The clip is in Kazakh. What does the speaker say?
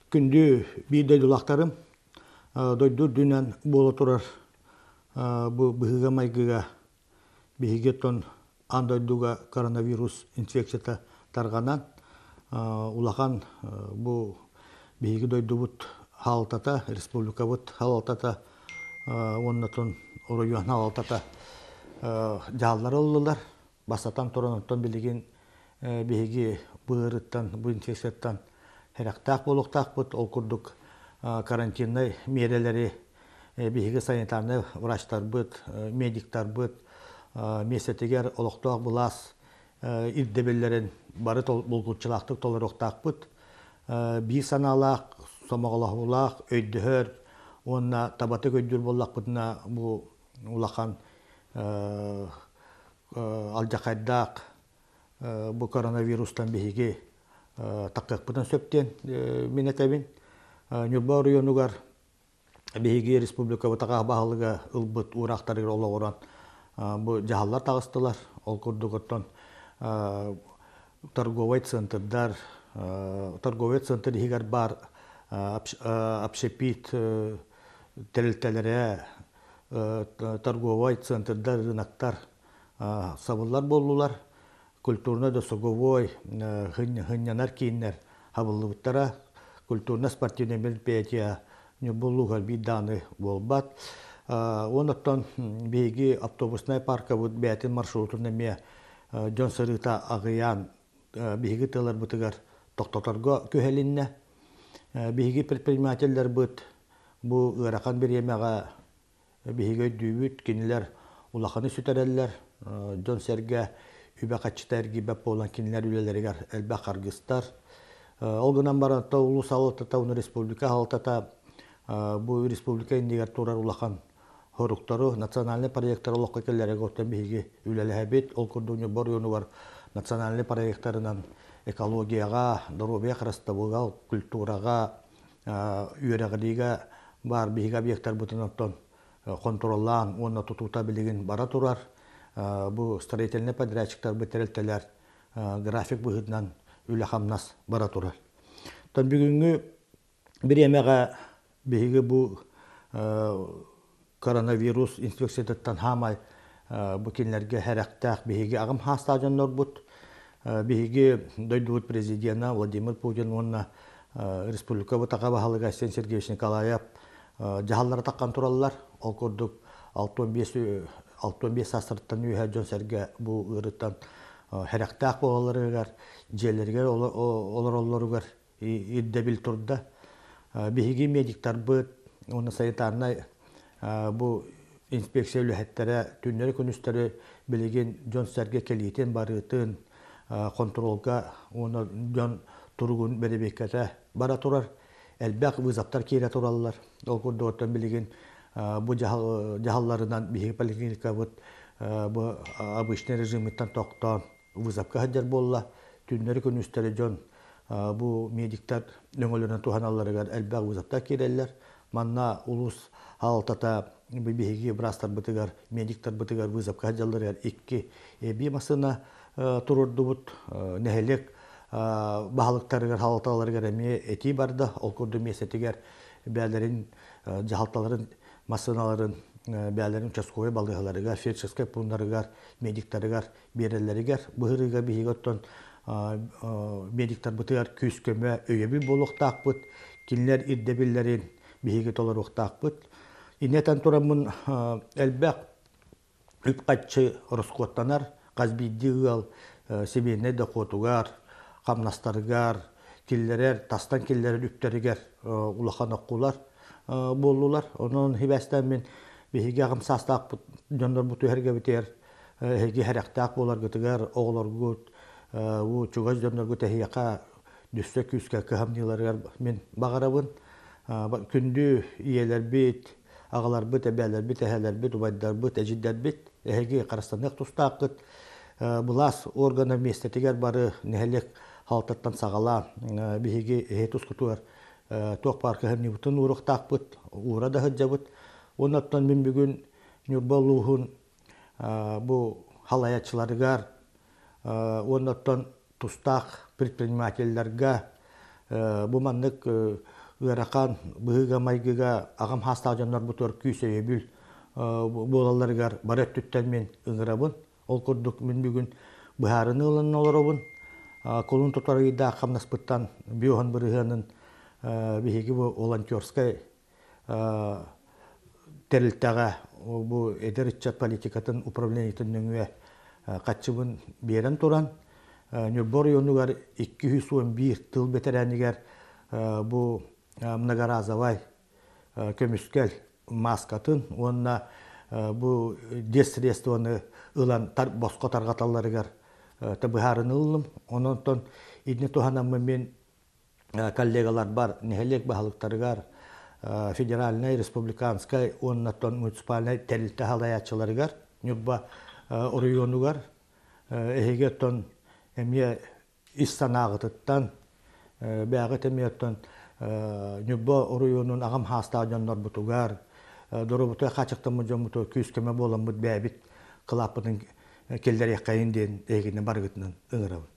Күндү бийде дулактарым дойдур дүнен боло турар бу быһыга майгыга биһиге тон андойдуга коронавирус инфекцията тарганан улахан бу биһиги дойдубут халтата республикабыт халтата оннотон оройуан халтата жаллар оллулар басатан торонтон билигин биһиги быырыттан бу инфекцияттан herактаак болуктаакпыт ол курдук карантинный мерелери биһиги санитарный врачтарбыт медиктарбыт месетигер олохтоак булаас ирдебеллерин бары булгучулактык толороктаакпыт бии санаалаак сомоголоолаак өйдөһөр онна табаты көйдүр боллакпытына бу улахан алжакайдаак бу коронавирустан биһиги таккакпытын сөптен минетебин Нюрба районугар биһиги республика бытага баһалыга ылбыт урактарыгар ологоран бу жаһаллар тагыстылар ол курдуготтон торговый центрдар торговый центр хигар бар общепит терилтелере торговый центрдар рынактар сабыллар боллулар культурно досуговой хыннянар кейиннер хабыллыбыттара культурно-спортивный мероприятия нюбуллугар биданы болбат. Оноттон биги автобусный парка вот бәтин маршрутын эме жон сырыта агыян биги тылар бытыгар токтоторго көһелинне. Биги предпринимательлер быт бу ыракан бир емега биги дүйбүт кинилер улаханы сүтәрәлләр жон серге үбәкатчытар гибәп болан кинилер үлелеригер элбә каргыстар. Олгынан баратта улус алатата уны республика алатата бу республика индигер турар улахан хоруктары национальный проекттар олокка келлерге оттан биги үлеләбит ол курдуны бар юну бар национальный проекттарынан экологияга, здоровье крастабыга, культурага, үйрәгедиге бар биги объекттар бутынаттан контроллан, онна тутута билеген бара турар. Бу строительный подрядчиктар бетерелтелер график быһытнан үләхамнас бара турар. Тон бүгүнгү бир эмеге биги бу коронавирус инфекцияттан хамай бу кинлерге характак биги агым хастажаннор бут биги дойдут президента Владимир Путин онна республика бутага баһалыга Арсений Сергеевич Николаев жаһаллар таккан тураллар ол курдук 65 асырттан үйә жон серге бу ырыттан характак болаларыгар жерлерге олороллоругар ирдебил турда биги медиктар быт оны санитарный бу инспекция үләһәттәре түннәре күнүстәре билеген жон серге келитен барытын контролга оны жон тургун беребеккәтә бара турар элбәк вызаптар кире тураллар ол курдуттан билеген бу жаһалларынан биһиги поликлиника бу обычный режимиттан токтон вызапка хаджар болла түннәре күнүстәре жон бу медиктар өңөлөрүнөн туханаларыгар элбәк вызаптар киреллер манна улус халтата биһиги брастар бытыгар медиктар бытыгар вызапка хаджаллар икки бимасына турурдубут нехелек баһалыктарыгар халталарыгар эми эти барда ол курду месетигер бәлерин жаһалталарын масыналарын бәлерин участковый балыгаларыгар фельдшерский пункттарыгар медиктарыгар берелеригер быһырыга биһиготтон медиктар бытыгар күз көмө өйөбү болуктаакпыт кинилер ирдебиллерин биһиги толоруктаакпыт инетен турамын элбек үпкатчы роскоттанар казбиддигал семейный дохотугар камнастарыгар киллерер тастан киллер үптеригер улахан окулар болулар онун хибестен мен биһиги агым састаак жондор буту herge битер herge характаак болар гытыгар оголоргут у чугаз жондор гыты хияка дүссө күскө кыхамниларыгар мен багарабын күндү иелер бит агалар бит эбелер бит эхелер бит убайдар бит эжиддер бит herge карастанык тустаакыт булас органы местетигер бары нехелек халтаттан сагала биһиги этус кутуар ток паркы хэмнибутын уруктаакпыт ура да хаджабыт оннаттан мен бүгүн нюрбалуухун бу халаячыларыгар оннаттан тустак предпринимательлерге бу маннык ыракан быһыга майгыга агам хасталжаннар бутор күйсөйөбүл болаларыгар барат түттен мен ыңырабын. Ол курдук мен бүгүн быһарыны ылын олоробун. Колун тотарыйда камнаспыттан биохан бырыгынын биһиги бу волонтерская терилтага бу эдериччат политикатын управлениятын нөңүе катчыбын берен туран Нюрбор йонугар 211 тыл бетеренигер бу многоразовай көмүскел маскатын онна бу десредствоны ылан боско таргаталарыгар табыһарын ыллым. Ононтон идне туханамы мен коллегалар бар нехелек баһалыктарыгар федеральная, республиканская, оннатон муниципальная терилте халаячыларыгар Нюрба районугар эхегеттон эмие истанагытыттан бәгыт эмиеттон Нюрба районун агам хастажаннар бутугар доробута хачыктымы жомуту күскеме боламыт бәбит кылапытын келдер якайын ден эгине баргытынан ыңырабы.